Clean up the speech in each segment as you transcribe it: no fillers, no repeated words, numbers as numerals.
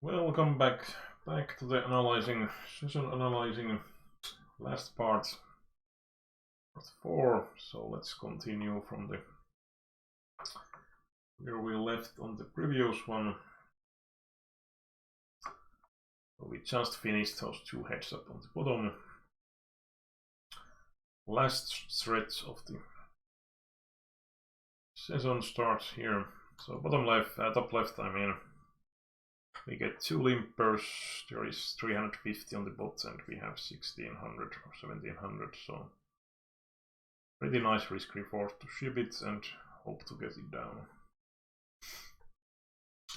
Welcome back to the session analyzing last part 4. So let's continue from where we left on the previous one. So we just finished those two heads up on the bottom. Last stretch of the session starts here. So bottom left, top left, I mean. We get 2 limpers, there is 350 on the bot and we have 1600 or 1700, so pretty nice risk reward to ship it and hope to get it down.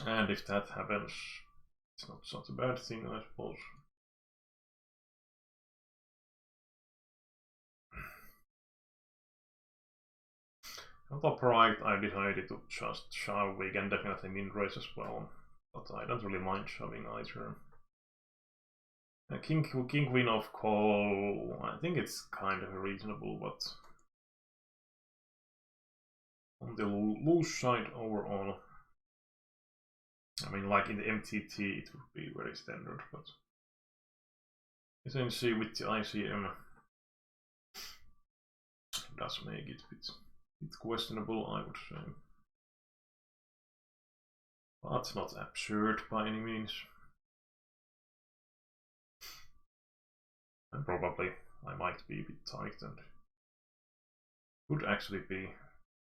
And if that happens, it's not such a bad thing, I suppose. On top right, I decided to just shove. We can definitely min raise as well, but I don't really mind shoving either. King Queen of Call, I think it's kind of reasonable, but on the loose side overall. I mean, like in the MTT it would be very standard, but essentially with the ICM it does make it a bit questionable, I would say. But not absurd by any means. And probably I might be a bit tight and would actually be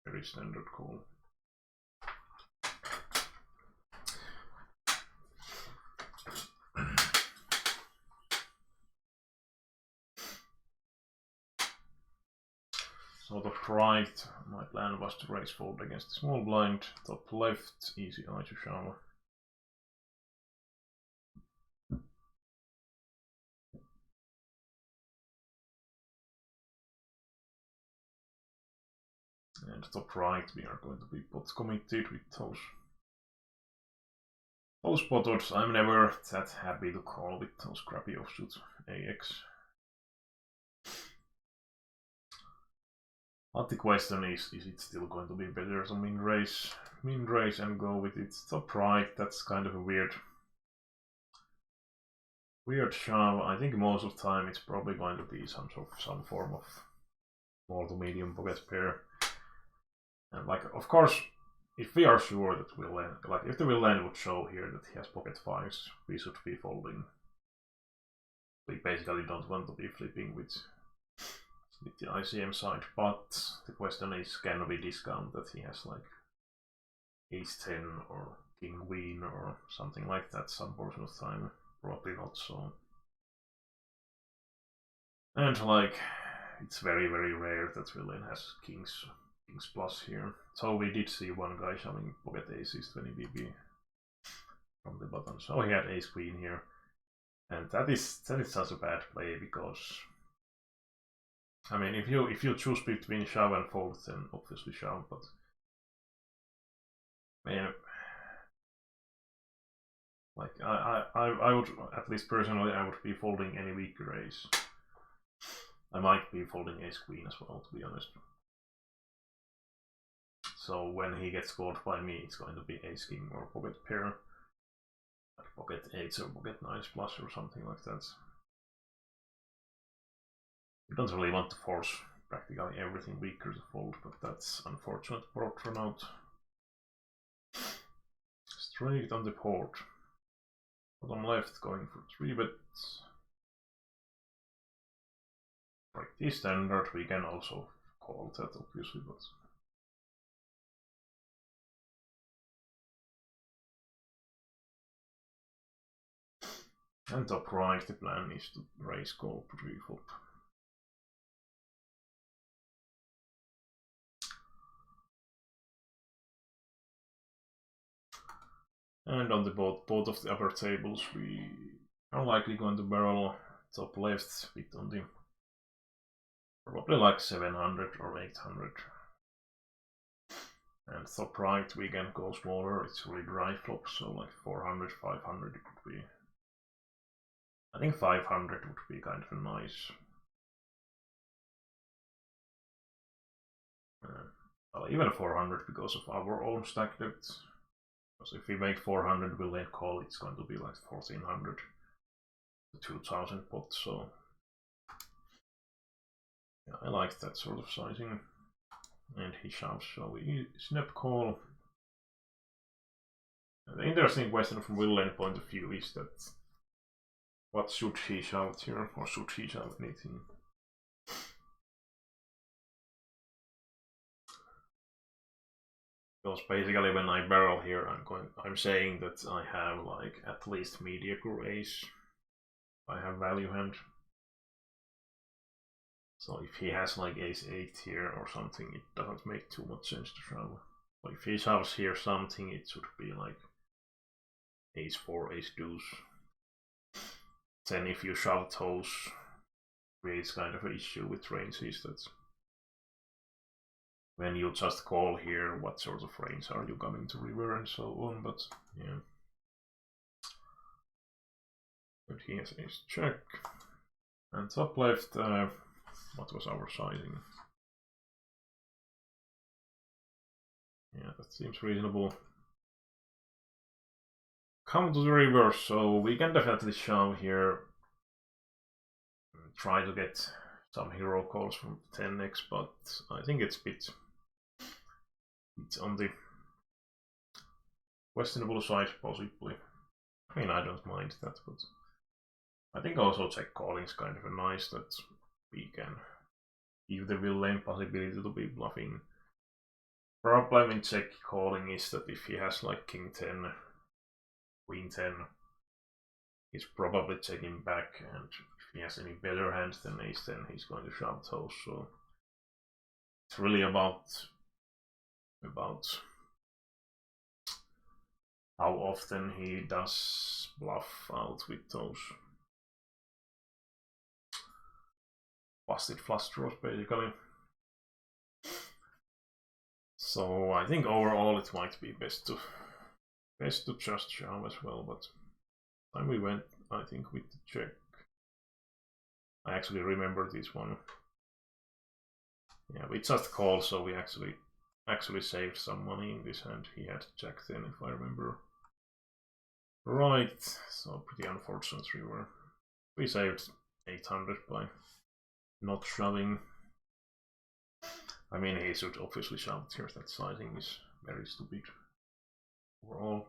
very standard call. So top right, my plan was to raise fold against the small blind. Top left, easy eye to shove. And top right, we are going to be pot committed with those pot odds. I'm never that happy to call with those crappy offsuit AX. But the question is it still going to be better to min raise and go with it? Top right, that's kind of a weird shove. I think most of the time it's probably going to be some form of small to medium pocket pair. And like, of course, if we are sure that we'll land, like if the will land would show here that he has pocket fives, we should be folding. We basically don't want to be flipping with the ICM side, but the question is, can we discount that he has like ace 10 or king queen or something like that some portion of time? Probably not so. And like, it's very rare that Villain has kings plus here. So we did see one guy shoving pocket aces 20 BB from the bottom. So he had ace queen here. And that is such a bad play, because I mean, if you choose between shove and fold, then obviously shove, but man, like I would, at least personally, I would be folding any weaker ace. I might be folding ace queen as well, to be honest. So when he gets called by me, it's going to be ace king or pocket pair, like pocket 8s or pocket 9s plus or something like that. You don't really want to force practically everything weaker to fold, but that's unfortunate for out. Straight on the port. Bottom left going for 3 bets. Pretty standard, we can also call that obviously, but and top right, the plan is to raise call pre-flop. And on the both of the upper tables, we are likely going to barrel. Top left, bit on the probably like 700 or 800. And top right, we can go smaller. It's really dry flop, so like 400, 500 it would be. I think 500 would be kind of nice. Well, even 400 because of our own stack depth. Because if we make 400 we lane call, it's going to be like 1400 to 2000 pot, so yeah, I like that sort of sizing. And he shoves, so we snap call. And the interesting question from Will Lane point of view is that what should he shout here, or should he shout anything? Because basically when I barrel here, I'm saying that I have like at least mediocre ace. I have value hand. So if he has like ace 8 here or something, it doesn't make too much sense to shove. So if he shoves here something, it should be like ace 4, ace deuce. Then if you shove those, creates kind of an issue with ranges that when you just call here, what sort of range are you coming to river and so on, but yeah. But he has ace check. And top left, what was our sizing? Yeah, that seems reasonable. Come to the river, so we can definitely shove here. Try to get some hero calls from 10x, but I think it's it's on the questionable side, possibly. I mean, I don't mind that, but I think also check calling is kind of nice that we can give the villain possibility to be bluffing. Problem in check calling is that if he has like king 10, queen 10, he's probably checking back, and if he has any better hands than ace 10, he's going to shove those. So it's really about how often he does bluff out with those busted flush draws, basically. So I think overall it might be best to just shove as well, but time we went, I think, with the check. I actually remember this one. Yeah, we just called, so we actually saved some money in this hand. He had jack 10, if I remember right. So pretty unfortunate river. We saved 800 by not shoving. I mean, he should obviously shove here. That sizing is very stupid overall,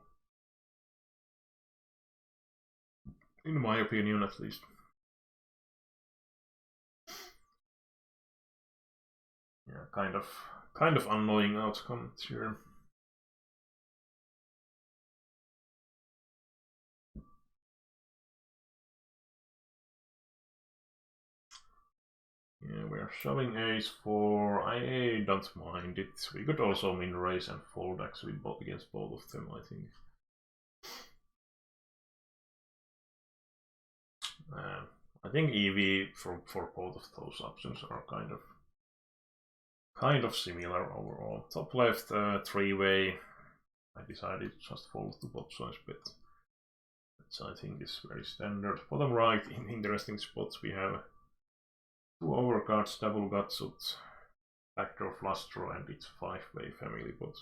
in my opinion, at least. Yeah, kind of annoying outcome here. Yeah, we're shoving ace 4. I don't mind it. We could also min raise and fold actually against both of them, I think. I think EV for both of those options are kind of similar overall. Top left, three-way. I decided to just fold to both sides bet. Which I think is very standard. Bottom right, in interesting spots, we have two overcards, double gutshot, backdoor flush draw, and it's 5-way family pot.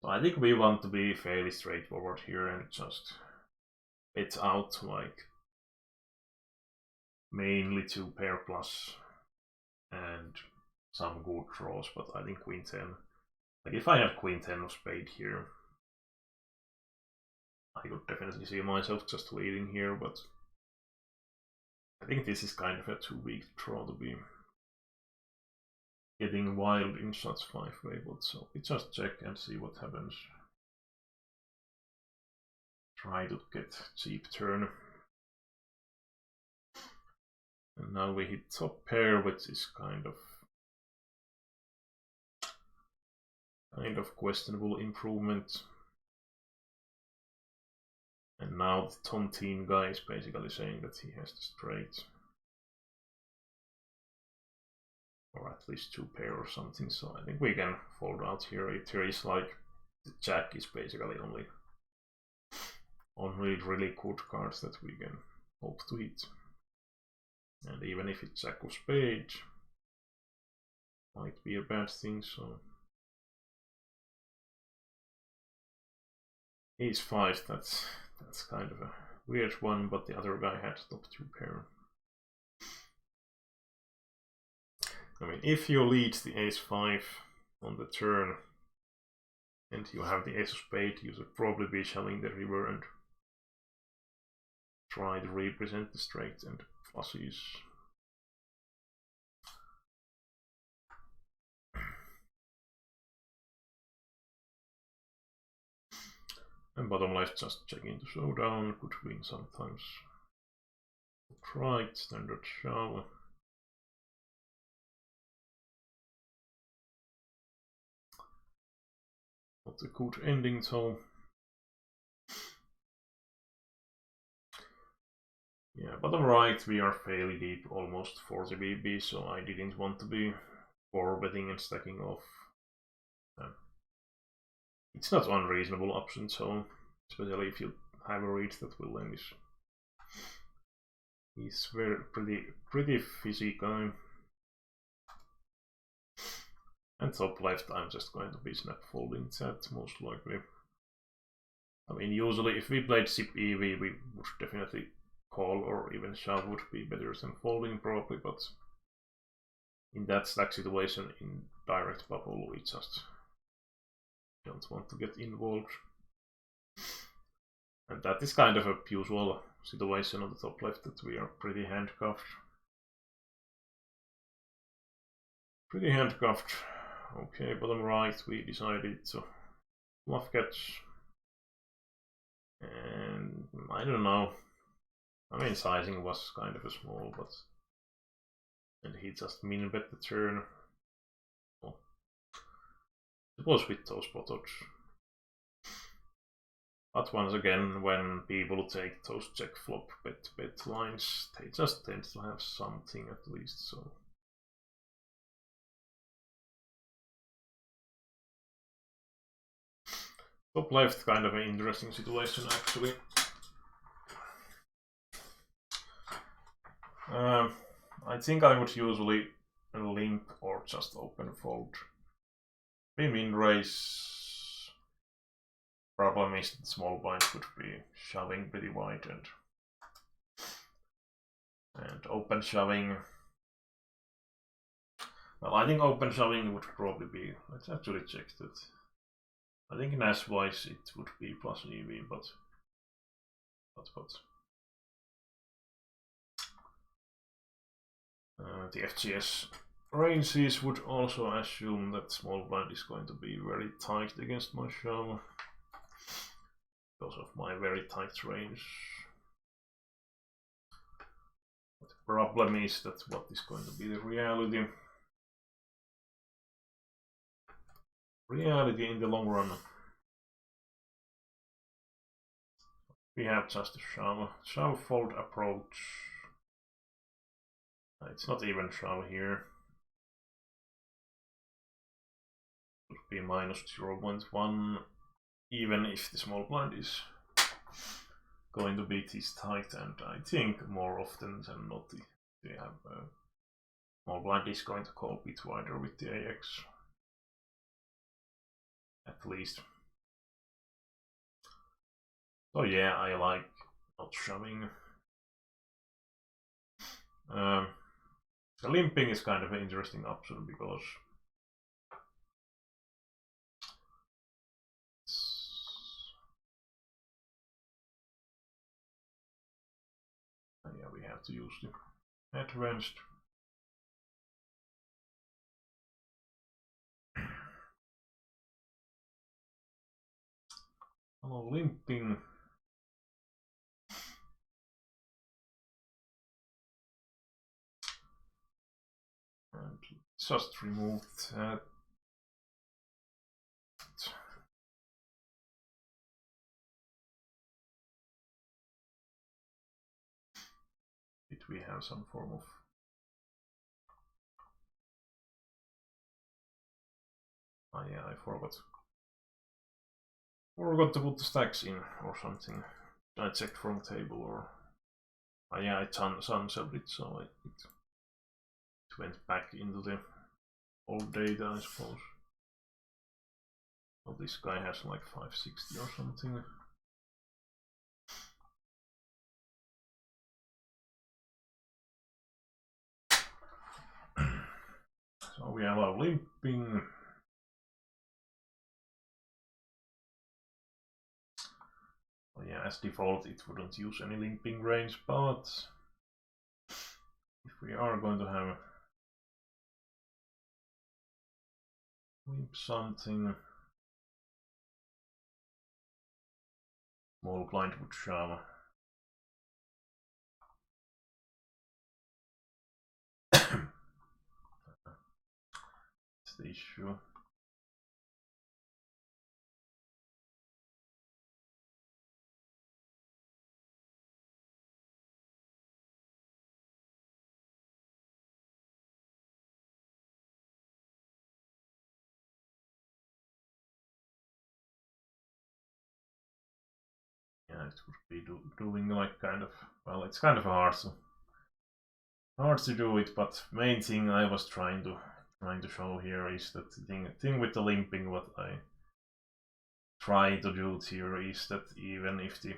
So I think we want to be fairly straightforward here and just bet out like mainly 2 pair plus and some good draws, but I think queen 10. Like if I had queen 10 of spade here, I could definitely see myself just leading here, but I think this is kind of a too weak draw to be getting wild in such 5-way, but so we just check and see what happens. Try to get cheap turn. And now we hit top pair, which is kind of questionable improvement. And now the Tontine guy is basically saying that he has the straight. Or at least 2 pair or something, so I think we can fold out here. If there is like, the jack is basically only really good cards that we can hope to hit. And even if it's jack of spade, might be a bad thing, so Ace 5, that's kind of a weird one, but the other guy had top 2 pair. I mean, if you lead the Ace 5 on the turn and you have the Ace of Spades, you should probably be shoving the river and try to represent the straight and flushes. And bottom left, just check into showdown, could win sometimes. Right, standard shove. Not a good ending though. Yeah, bottom right we are fairly deep, almost 40 BB, so I didn't want to be 4-betting and stacking off. It's not unreasonable option, so especially if you have a read that will end this. He's very pretty physical. And top left, I'm just going to be snap folding that most likely. I mean, usually if we played SIP EV, we would definitely call or even shove would be better than folding probably, but in that stack situation in direct bubble, we just don't want to get involved. And that is kind of a usual situation on the top left, that we are pretty handcuffed. Okay, bottom right, we decided to bluff catch. And I don't know. I mean, sizing was kind of a small, but and he just min bet the turn. Well, it was with those bottles. But once again, when people take those check flop bet lines, they just tend to have something at least, so. Top left, kind of an interesting situation actually. I think I would usually limp or just open fold. Min raise. Problem is that small blind would be shoving pretty wide and open shoving. Well, I think open shoving would probably be. Let's actually check that. I think in S-wise it would be plus EV, but the FGS ranges would also assume that small blind is going to be very tight against my shove because of my very tight range. But the problem is that what is going to be the reality. Reality in the long run. We have just a shove fold approach. It's not even shove here. It would be minus 0.1, even if the small blind is going to be this tight, and I think more often than not they have small blind is going to call a bit wider with the AX. At least. So yeah, I like not shoving. The limping is kind of an interesting option because yeah, we have to use the advanced. Hello, limping. And just remove that. Did we have some form of yeah, I forgot to put the stacks in or something. I checked from table or yeah, I sunsetted it, so it went back into the old data, I suppose. Well, this guy has like 560 or something. we allow limping. Well, yeah, as default it wouldn't use any limping range, but if we are going to have limp something, small blind would shove. That's the issue. Yeah, it would be doing like kind of, well, it's kind of hard to do it, but main thing I was trying to show here is that the thing with the limping, what I try to do here is that even if the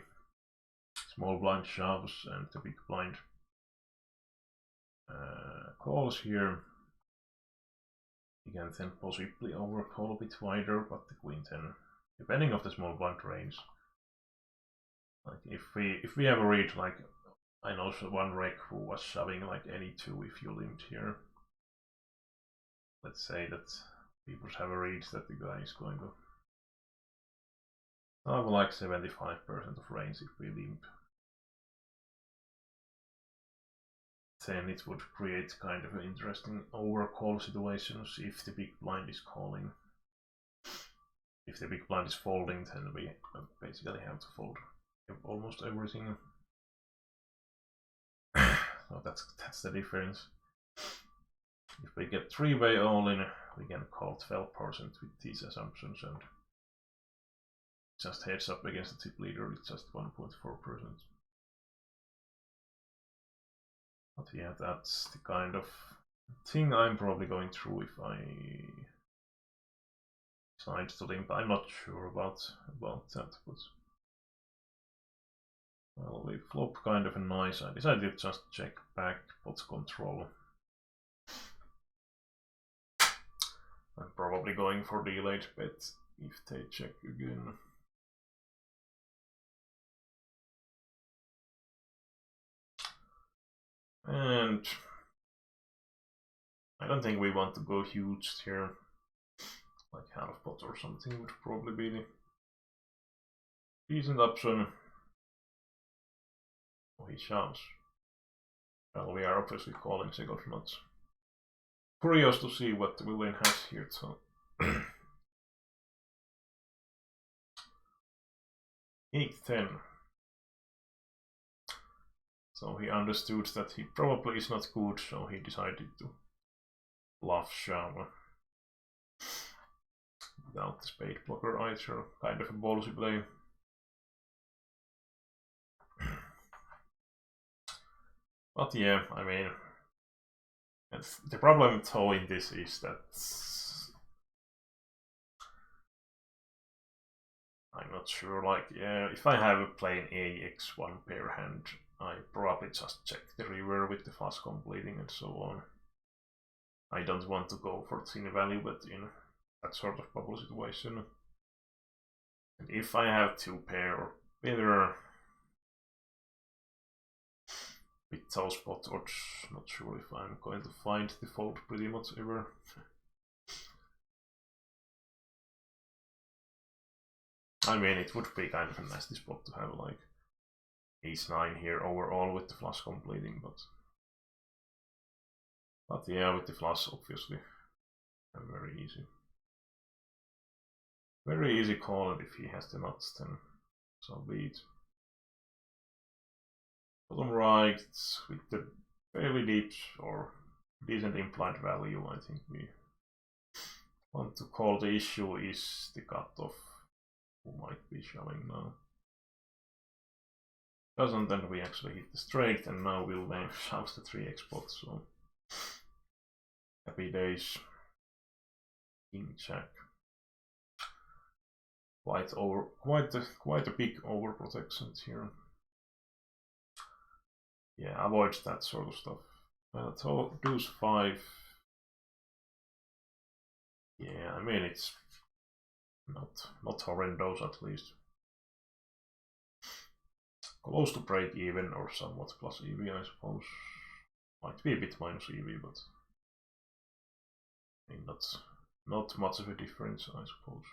small blind shoves and the big blind calls here, you can then possibly overcall a bit wider, but the queen then, depending on the small blind range, like if we have a read, like I know one reg who was shoving like any two if you limped here. Let's say that people have a read that the guy is going to have like 75% of range if we limp. Then it would create kind of interesting overcall situations if the big blind is calling. If the big blind is folding, then we basically have to fold almost everything. So that's the difference. If we get three-way all-in, we can call 12% with these assumptions, and just heads up against the tip leader, it's just 1.4%. But yeah, that's the kind of thing I'm probably going through if I decide to limp. I'm not sure about that, but well, we flop kind of a nice. I decided to just check back pot control. I'm probably going for delayed bet if they check again. And I don't think we want to go huge here. Like half pot or something would probably be the decent option. Oh, he shoves. Well, we are obviously calling single nuts. Curious to see what Willian has here, so 8-10. So he understood that he probably is not good, so he decided to bluff shove without the spade blocker either. Kind of a ballsy play. But yeah, I mean, the problem though in this is that I'm not sure, like, yeah, if I have a plain AX1 pair hand, I probably just check the river with the fast completing and so on. I don't want to go for thin value, but in that sort of bubble situation. And if I have two pair or better with those pot odds, not sure if I'm going to find the fold pretty much ever. I mean, it would be kind of a nasty spot to have like ace-9 here overall with the flush completing, but yeah, with the flush obviously very easy. Very easy call, and if he has the nuts, then so be it. Bottom right with the fairly deep or decent implied value, I think we want to call. The issue is the cutoff, who might be shoving now. Doesn't, then we actually hit the straight, and now we'll then shove the 3x pot, so happy days. King Jack. Quite a big overprotection here. Yeah, avoid that sort of stuff. So deuce 5. Yeah, I mean it's not horrendous at least. Close to break even or somewhat plus EV, I suppose. Might be a bit minus EV, but I mean, not much of a difference, I suppose.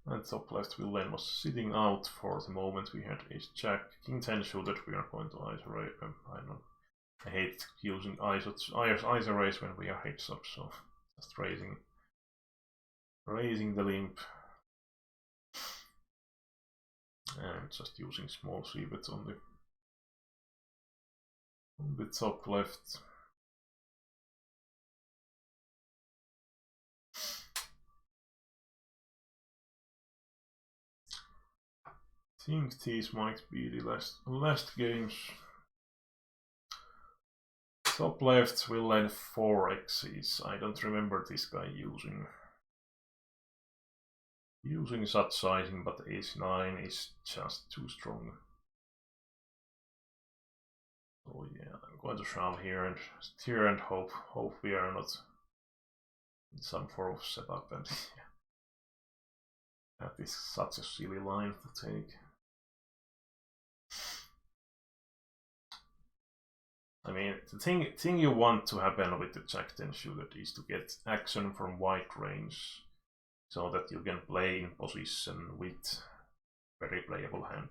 And top left wheel lane was sitting out for the moment. We had ace jack, king 10 suited. We are going to ISO raise. I hate using ISO raise when we are heads up, so just raising the limp. And just using small c-bet on the top left. I think these might be the last games. Top left will lane 4 X's. I don't remember this guy using such sizing, but ace 9 is just too strong. So yeah, I'm going to shove here and steer and hope we are not in some form of setup, and that is such a silly line to take. I mean, the thing you want to happen with the Jack 10 suited is to get action from wide range, so that you can play in position with very playable hand.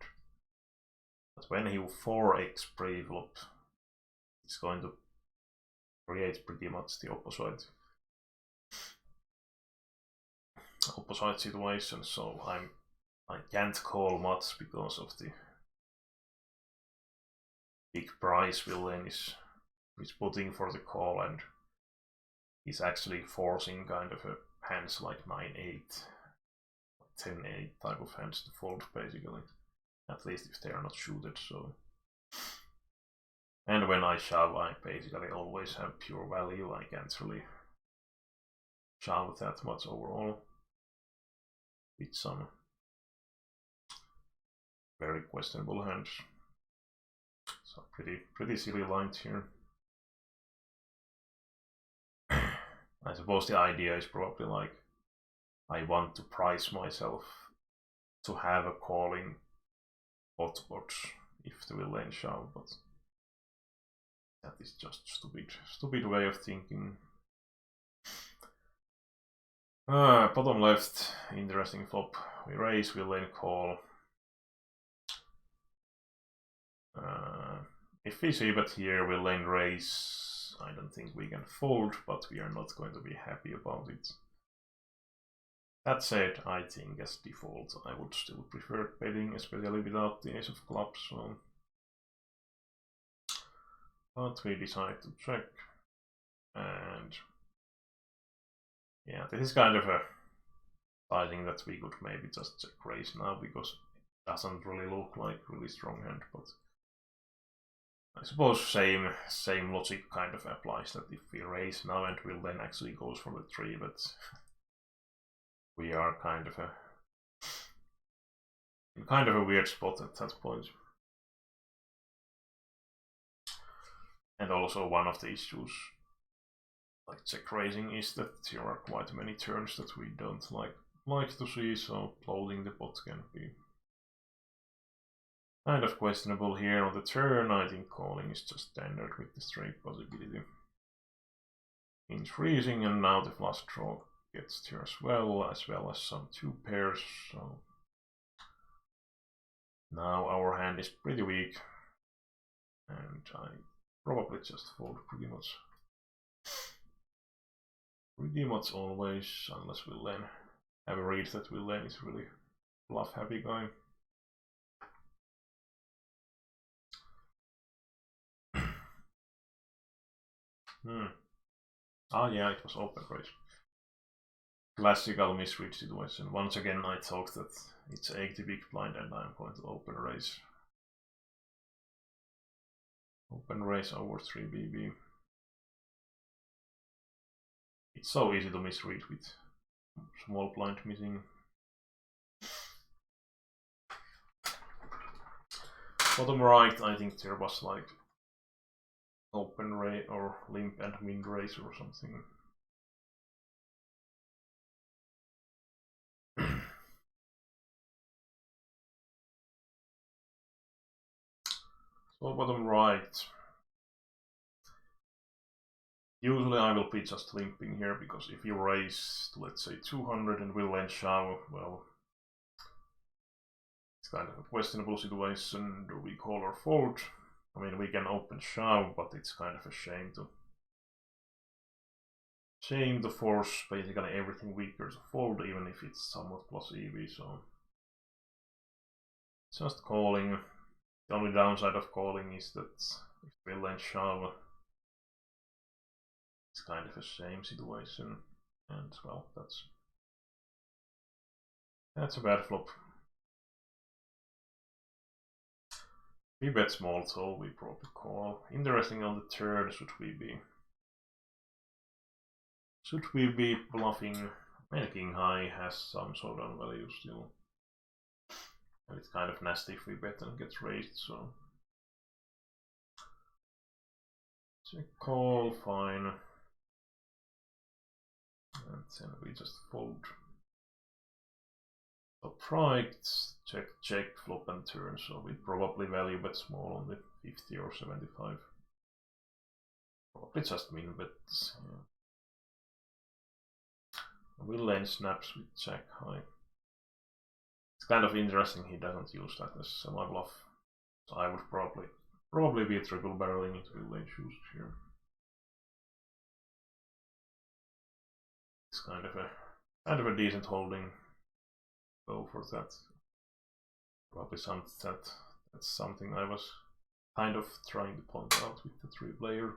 But when you 4x pre-flop, it's going to create pretty much the opposite situation. So I can't call much because of the big price villain is putting for the call, and he's actually forcing kind of a hands like 9-8, 10-8 type of hands to fold basically, at least if they are not suited. So, and when I shove, I basically always have pure value. I can't really shove that much overall with some very questionable hands. So pretty silly lines here. I suppose the idea is probably like I want to price myself to have a calling bot if the will lane shove, but that is just stupid way of thinking. Bottom left, interesting flop. We raise, we lane call. If we see bet here, we lane raise. I don't think we can fold, but we are not going to be happy about it. That said, I think as default, I would still prefer betting, especially without the ace of clubs. So. But we decide to check, and yeah, this is kind of a sizing that we could maybe just check raise now, because it doesn't really look like really strong hand, but I suppose same logic kind of applies, that if we raise now and will then actually goes for the 3, but we are kind of a weird spot at that point. And also one of the issues like check raising is that there are quite many turns that we don't like to see, so loading the pot can be kind of questionable here on the turn. I think calling is just standard with the straight possibility in freezing, and now the flush draw gets here as well as some 2 pairs, so now our hand is pretty weak, and I probably just fold pretty much always, unless we'll then have a read that will then is really bluff happy guy. Ah yeah, it was open raise. Classical misread situation. Once again I thought that it's 80 big blind and I'm going to open raise. Open raise over 3 BB. It's so easy to misread with small blind missing. Bottom right, I think there was like open raise or limp and min raise or something. So bottom right. Usually I will be just limping here, because if you raise to, let's say, 200 and will end shove, well, it's kind of a questionable situation. Do we call or fold? I mean, we can open shove, but it's kind of a shame to force basically everything weaker to fold, even if it's somewhat plus EV, so just calling. The only downside of calling is that if we end shove, it's kind of a same situation, and well, that's a bad flop. We bet small, so we probably call. Interesting on the turn, should we be bluffing? I mean, king high has some sort of value still, and it's kind of nasty if we bet and gets raised, so check call, fine, and then we just fold. Top right, check, flop and turn, so we probably value bet small on the 50 or 75. Probably just min bets. Yeah. Will lane snaps with jack high. It's kind of interesting he doesn't use that as semi-bluff. So I would probably be triple barreling into will lane shoes here. It's kind of a decent holding. Go for that. Probably that's something I was kind of trying to point out with the 3-player.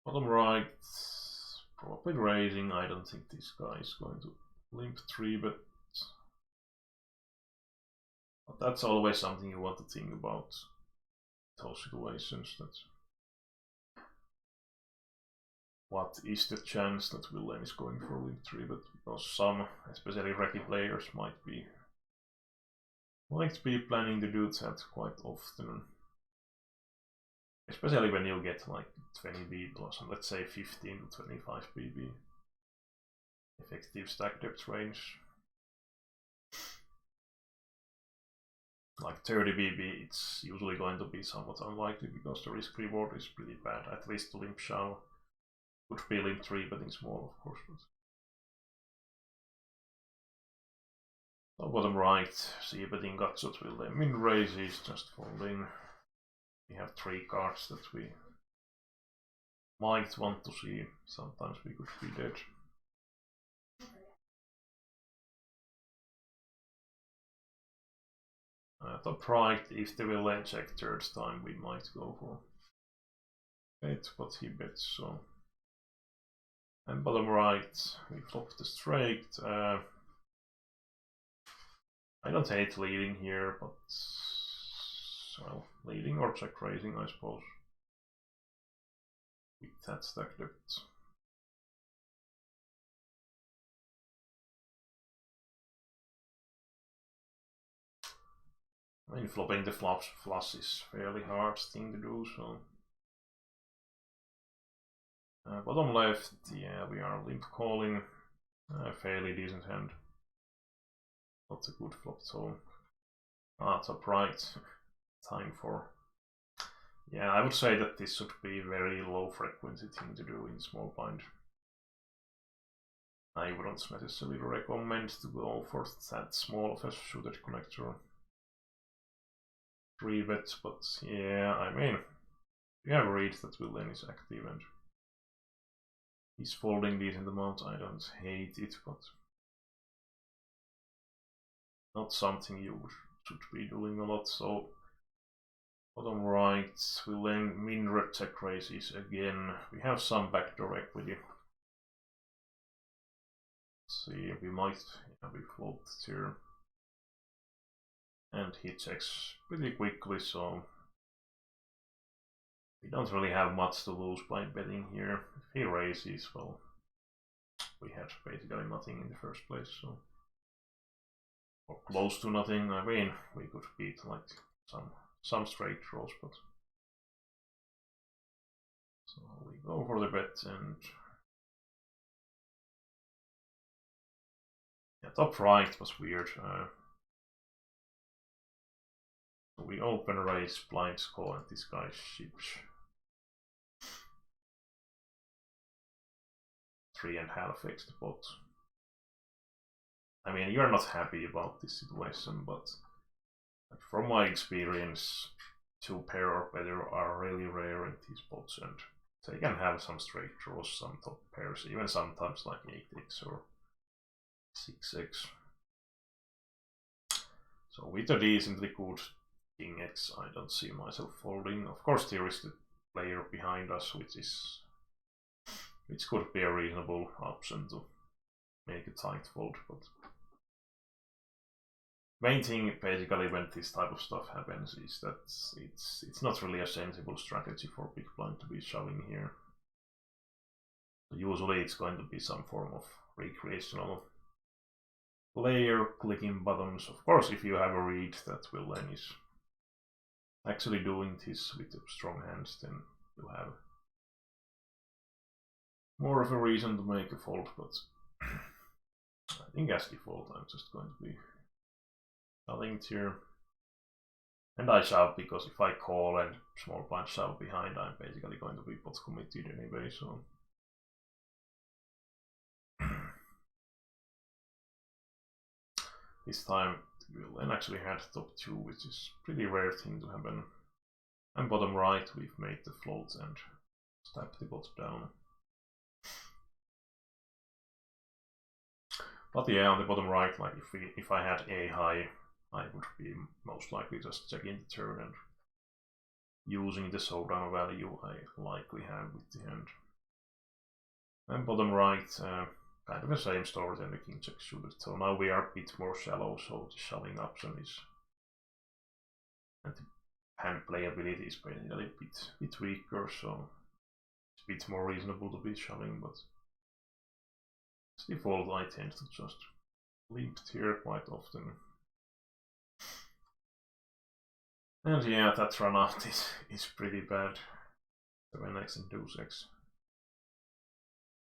Bottom right, probably raising. I don't think this guy is going to limp 3-bet. But that's always something you want to think about. Those situations, that's what is the chance that Villain is going for limp 3-bet, because some, especially Reki players, might be planning to do that quite often. Especially when you get like 20B plus, and let's say 15 to 25 BB effective stack depth range. Like 30 BB, it's usually going to be somewhat unlikely, because the risk reward is pretty bad, at least to limp shove. Could be limp 3-betting small, of course. But bottom right, c-betting gutshot will then min raises, just folding. We have 3 cards that we might want to see. Sometimes we could be dead. Top right, if the villain check third time, we might go for it, but he bets, so. And bottom right, we flop the straight. I don't hate leading here, but well, leading or check raising, I suppose. With that stack depth. I mean, flopping the flush is fairly hard thing to do, so. Bottom left, yeah, we are limp calling. Fairly decent hand. Not a good flop, so. Top right. Time for. Yeah, I would say that this should be very low frequency thing to do in small blind. I wouldn't necessarily recommend to go for that small of a suited connector. 3-bet, but yeah, I mean, you have read that villain is active and he's folding decent amount. I don't hate it, but not something you should be doing a lot. So bottom right, villain min red check raises again. We have some backdoor equity. Let's see, we might be flopped here. And he checks pretty quickly, so we don't really have much to lose by betting here. If he raises, well, we had basically nothing in the first place, so or close to nothing. I mean, we could beat like some straight draws, but so we go for the bet and yeah, top right was weird. We open raise blind call and this guy ships 3.5 x the pot. I mean, you're not happy about this situation, but from my experience, 2 pair or better are really rare in these pots, and they can have some straight draws, some top pairs, even sometimes like 8x or 6x. So with a decently good King X, I don't see myself folding. Of course, there is the player behind us, which could be a reasonable option to make a tight fold, but main thing basically when this type of stuff happens is that it's not really a sensible strategy for big blind to be shoving here. Usually it's going to be some form of recreational player clicking buttons. Of course, if you have a read that villain is actually doing this with strong hands, then you have more of a reason to make a fold, but I think as default I'm just going to be shoving here. And I shove because if I call and small blind shove behind, I'm basically going to be pot committed anyway, so this time the villain actually had top 2, which is pretty rare thing to happen. And bottom right we've made the float and stabbed the bot down. But yeah, on the bottom right, like if I had a high, I would be most likely just checking the turn and using the showdown value I likely have with the hand. And bottom right, kind of the same story than the king check suited. So now we are a bit more shallow, so the shoving option is, and the hand playability is basically a bit weaker, so it's a bit more reasonable to be shoving, but as default I tend to just limp here quite often. And yeah, that run out is pretty bad. 7x and deuce x.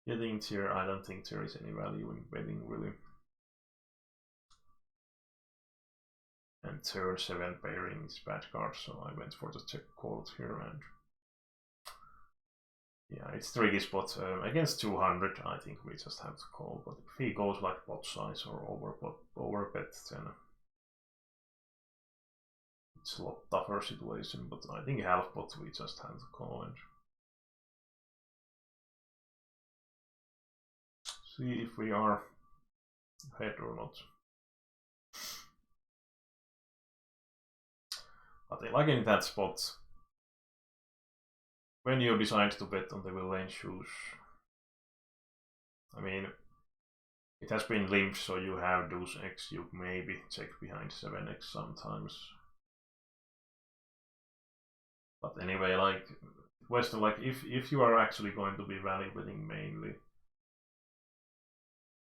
Getting here, I don't think there is any value in betting really. And turn 7 pairing is bad card, so I went for the check call here, and yeah, it's tricky spot. Against 200 I think we just have to call, but if he goes like pot size or over bet, then it's a lot tougher situation, but I think half pot we just have to call and see if we are ahead or not. But like in that spot, when you decide to bet on the villain shoes, I mean, it has been limped, so you have deuce x, you maybe check behind 7x sometimes. But anyway, like Western, like if you are actually going to be value betting mainly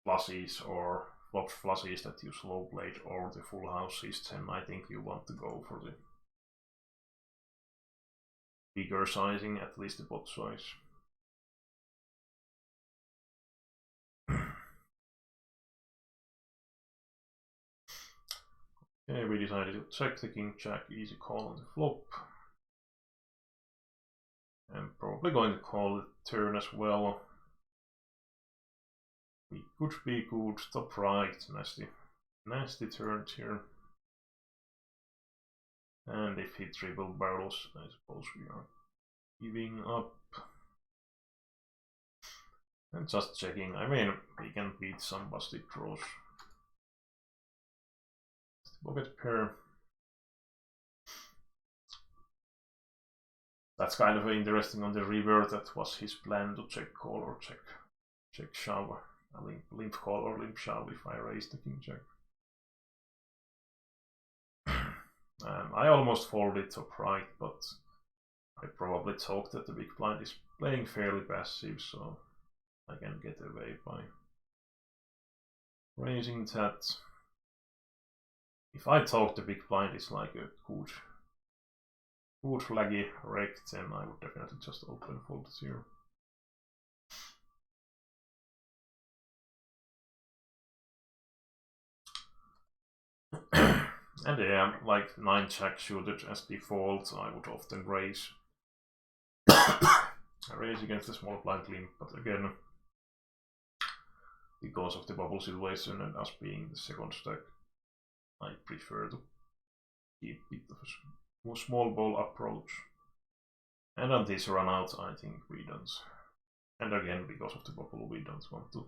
flushes or flop flushes that use low blade or the full houses, then I think you want to go for the bigger sizing, at least the pot size. Okay, we decided to check the king jack, easy call on the flop. And probably going to call the turn as well. We could be good, top right, nasty turns here. And if he triple barrels, I suppose we are giving up. And just checking, I mean, we can beat some busted draws. Pocket pair. That's kind of interesting on the river. That was his plan to check call or check shove. A limp call or limp shove if I raise the king jack. I almost folded top right, but I probably thought that the big blind is playing fairly passive, so I can get away by raising that. if I thought the big blind is like a good flaggy reg, then I would definitely just open fold 0. And yeah, like 9 jack suited as default, I would often raise. Raise against the small blind limp, but again, because of the bubble situation and us being the second stack, I prefer to keep a bit of a small ball approach. And on this run out, I think we don't. And again, because of the bubble, we don't want to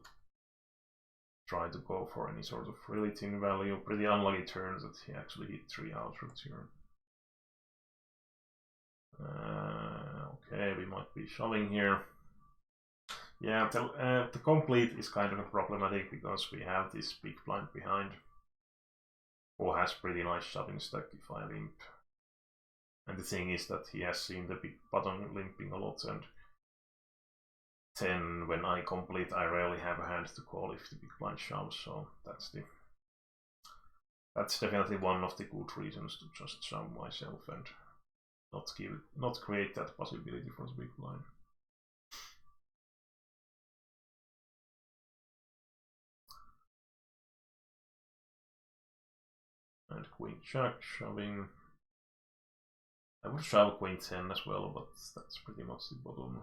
try to go for any sort of really thin value. Pretty unlucky turn that he actually hit 3 outroots here. Okay, we might be shoving here. Yeah, the complete is kind of problematic because we have this big blind behind, who has pretty nice shoving stack if I limp. And the thing is that he has seen the big button limping a lot, and then when I complete, I rarely have a hand to call if the big blind shoves. So that's definitely one of the good reasons to just shove myself and not create that possibility for the big blind. And queen jack shoving. I would shove queen 10 as well, but that's pretty much the bottom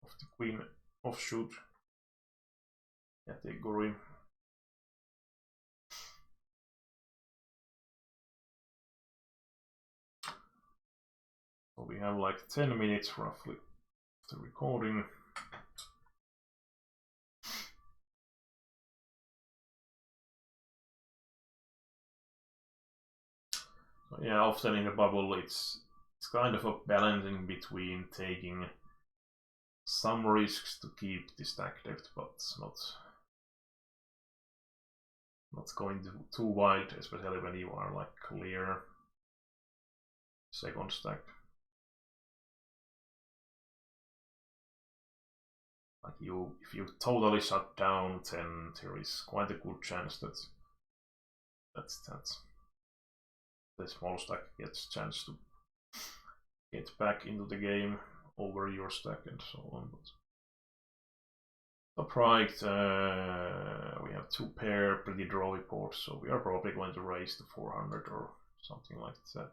of the queen offshoot category. So we have like 10 minutes roughly of the recording. So yeah, often in the bubble it's kind of a balancing between taking some risks to keep the stack depth, but not going too wide, especially when you are like clear second stack. Like if you totally shut down, then there is quite a good chance that the small stack gets chance to get back into the game over your stack and so on. But top right, we have 2 pair pretty drawy boards, so we are probably going to raise to 400 or something like that.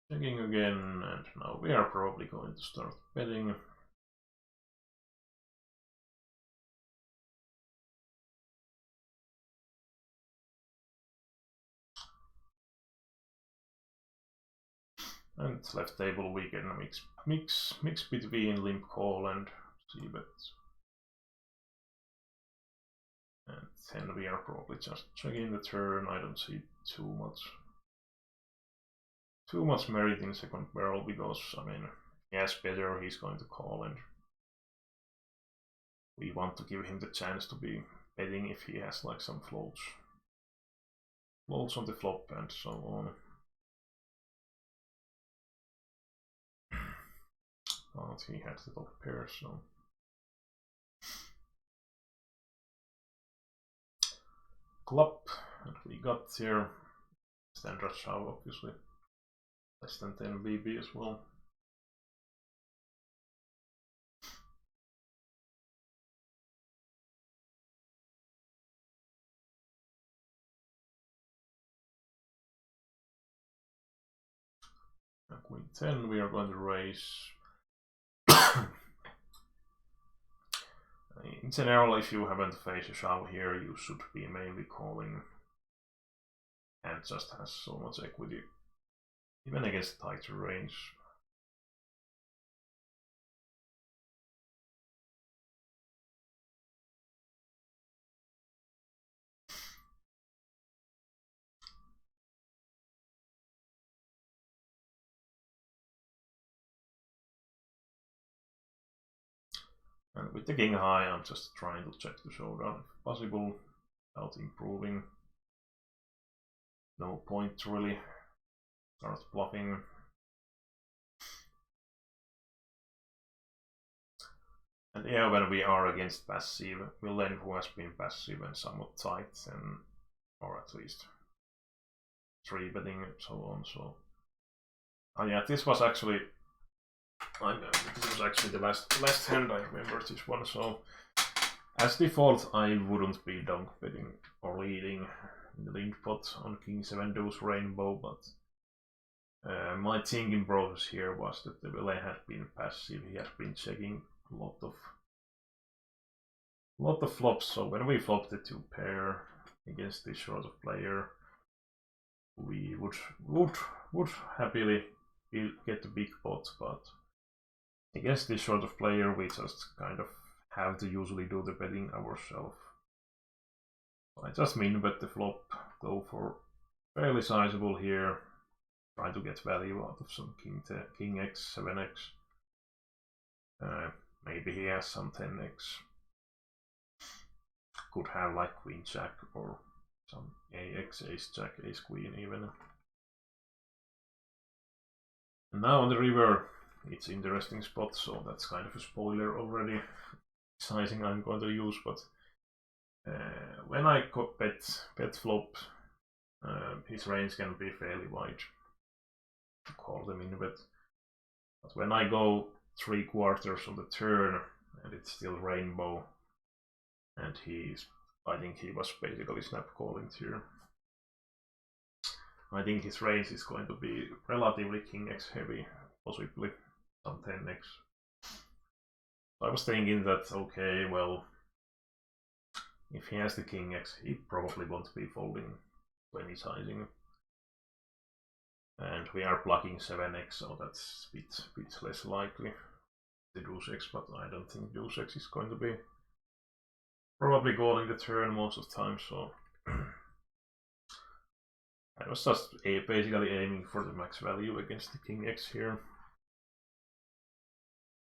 Checking again, and now we are probably going to start betting. And left table we can mix between limp call and c-bet. And then we are probably just checking the turn. I don't see too much merit in second barrel because, I mean, he has better, he's going to call, and we want to give him the chance to be betting if he has like some floats on the flop and so on. But he had the top pair, so club, and we got here standard shove, obviously less than 10 BB as well. And queen 10 we are going to raise. In general, if you haven't faced a shove here, you should be mainly calling, and just has so much equity even against tighter range. And with the king high, I'm just trying to check the showdown if possible without improving. No point really. Start bluffing. And yeah, when we are against passive, villain who has been passive and somewhat tight, and or at least 3-betting and so on. So, yeah, this was actually the last hand I remember this one. So, as default, I wouldn't be dunk betting or leading in the link pot on King 7 Deuce Rainbow, but my thinking process here was that the villain had been passive. He has been checking a lot of flops. So when we flopped the 2 pair against this sort of player, we would happily get the big pot, but against this sort of player, we just kind of have to usually do the betting ourselves. So I just min bet the flop, go for fairly sizable here, try to get value out of some king x, 7x. Maybe he has some 10x. Could have like queen jack or some ax, ace jack, ace queen even. And now on the river, it's interesting spot, so that's kind of a spoiler already. Sizing I'm going to use, but when I bet flop, his range can be fairly wide to call them in bet. But when I go 3/4 of the turn and it's still rainbow, and I think he was basically snap calling here. I think his range is going to be relatively king x heavy, possibly some 10x. So I was thinking that, okay, well, if he has the king x, he probably won't be folding to any sizing. And we are blocking 7x, so that's a bit less likely. The deuce x, but I don't think deuce x is going to be probably calling the turn most of the time, so I was just basically aiming for the max value against the king x here.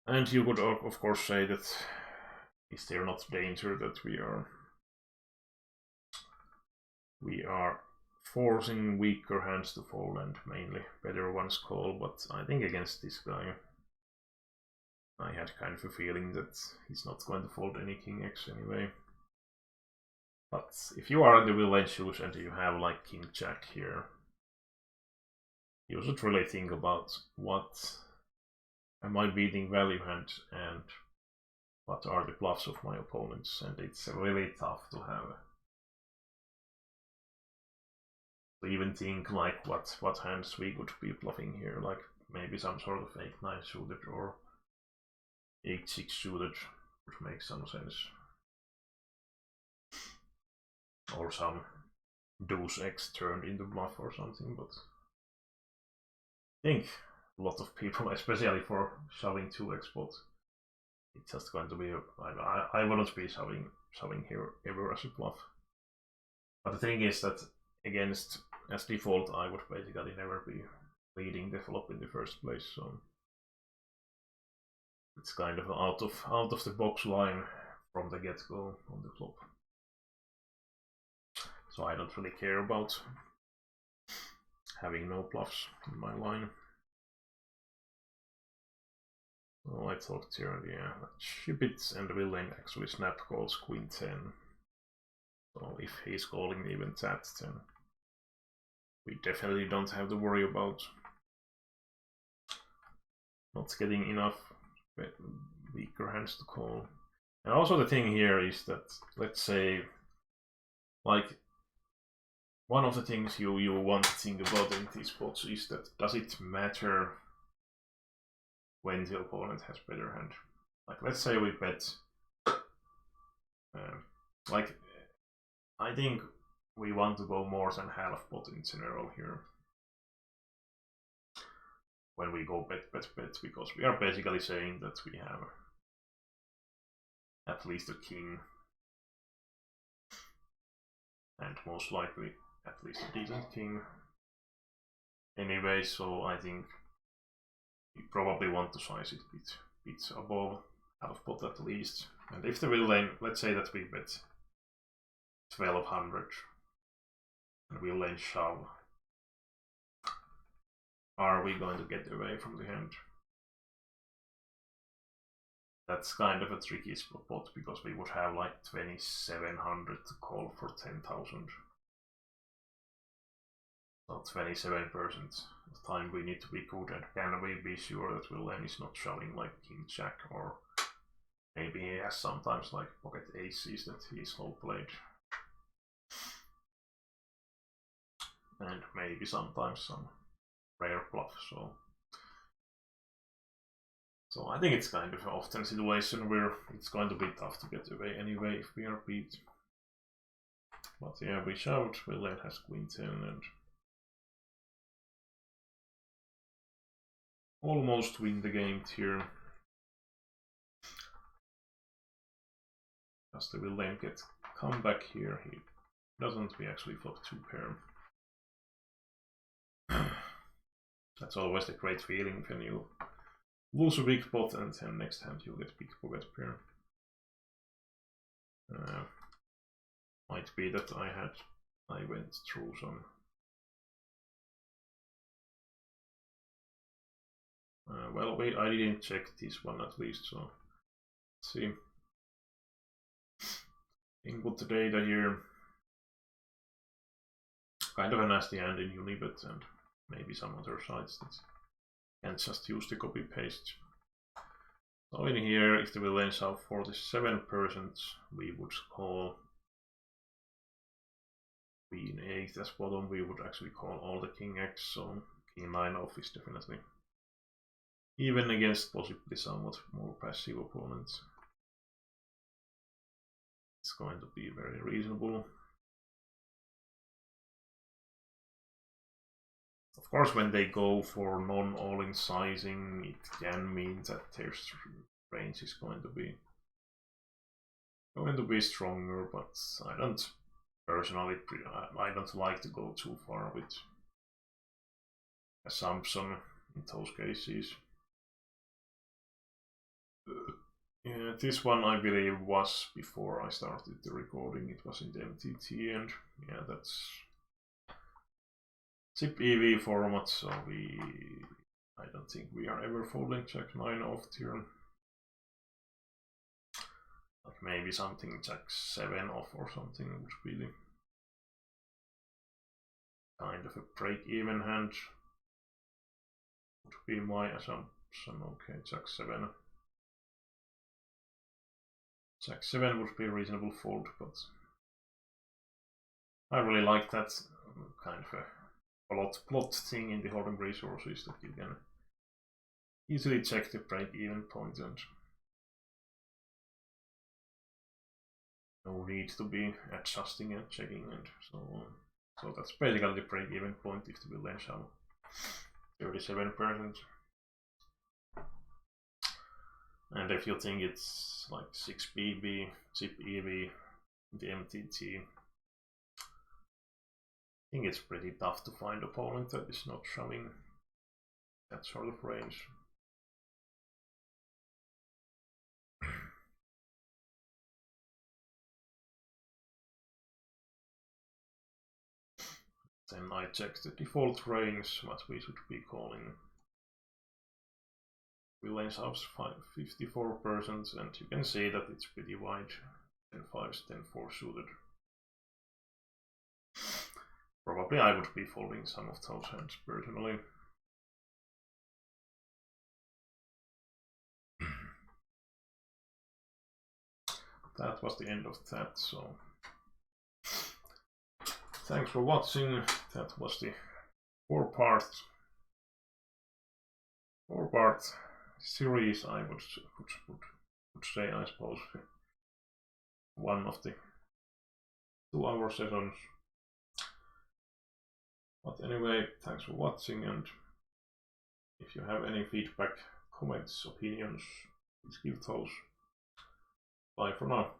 And you could of course say that is there not danger that we are forcing weaker hands to fold and mainly better ones call, but I think against this guy I had kind of a feeling that he's not going to fold any king x anyway. But if you are in the villain shoes and you have like king jack here, you should really think about what am I beating value hand and what are the bluffs of my opponents, and it's really tough to have to even think like what hands we could be bluffing here, like maybe some sort of 8-9 suited or 8-6 suited would make some sense. Or some deuce x turned into bluff or something, but I think a lot of people, especially for shoving 2x pot, it's just going to be I wouldn't be shoving here ever as a bluff. But the thing is that against as default I would basically never be leading the flop in the first place, so it's kind of out of the box line from the get-go on the flop. So I don't really care about having no bluffs in my line. So I talked here, yeah, ship it, and the villain actually snap calls queen 10. So if he's calling even that, then we definitely don't have to worry about not getting enough weaker hands to call. And also the thing here is that, let's say, like, one of the things you want to think about in these spots is that does it matter when the opponent has better hand? Like, let's say we bet, like, I think we want to go more than half pot in general here when we go bet, because we are basically saying that we have at least a king and most likely at least a decent king anyway, so I think we probably want to size it a bit above half pot at least. And if the villain, let's say that we bet 1200 and we lane shove, are we going to get away from the hand? that's kind of a tricky spot because we would have like 2700 to call for 10,000. So 27% of time we need to be good, and can we be sure that Wilhelm is not shoving like King Jack, or maybe he has sometimes like pocket aces that he slow played. And maybe sometimes some rare bluff, so I think it's kind of often a situation where it's going to be tough to get away anyway if we are beat. But yeah, we shout, Wilhelm has Queen 10 and almost win the game here. As the Wilhelm get come back here, he doesn't, we actually flop 2 pair. That's always a great feeling when you lose a big pot and then next hand you get big pocket pair. Might be that I went through some well, I didn't check this one at least, so let's see. Input the data here. Kind of a nasty hand in Unibet and maybe some other sites that can't just use the copy paste. So in here, if the Wilhelm shove 47%, we would call Queen 8 as bottom. We would actually call all the King X, so King 9 off is definitely even against possibly somewhat more passive opponents. It's going to be very reasonable. Of course, when they go for non-all-in sizing, it can mean that their range is going to be stronger, but I don't personally, I don't like to go too far with assumption in those cases. Yeah, this one I believe was before I started the recording. It was in the MTT, and yeah, that's SIP EV format, so I don't think we are ever folding Jack 9 off turn. Like maybe something Jack 7 off or something would be the kind of a break-even hand. Would be my assumption. Okay, Jack 7. Jack 7 would be a reasonable fold, but I really like that kind of a plot thing in the holding resources that you can easily check the break-even point and no need to be adjusting and checking and so on. So that's basically the break-even point if the Wilhelm shove 37%. And if you think it's like 6 BB, SIP EV, the MTT, I think it's pretty tough to find a opponent that is not shoving that sort of range. Then I check the default range, what we should be calling. Wilhelm shoves 54%, and you can see that it's pretty wide. 10-5, 10-4 suited. Probably I would be folding some of those hands personally. That was the end of that, so thanks for watching. That was the four-part series, I would say, I suppose. One of the 2-hour sessions. But anyway, thanks for watching, and if you have any feedback, comments, opinions, please give those. Bye for now.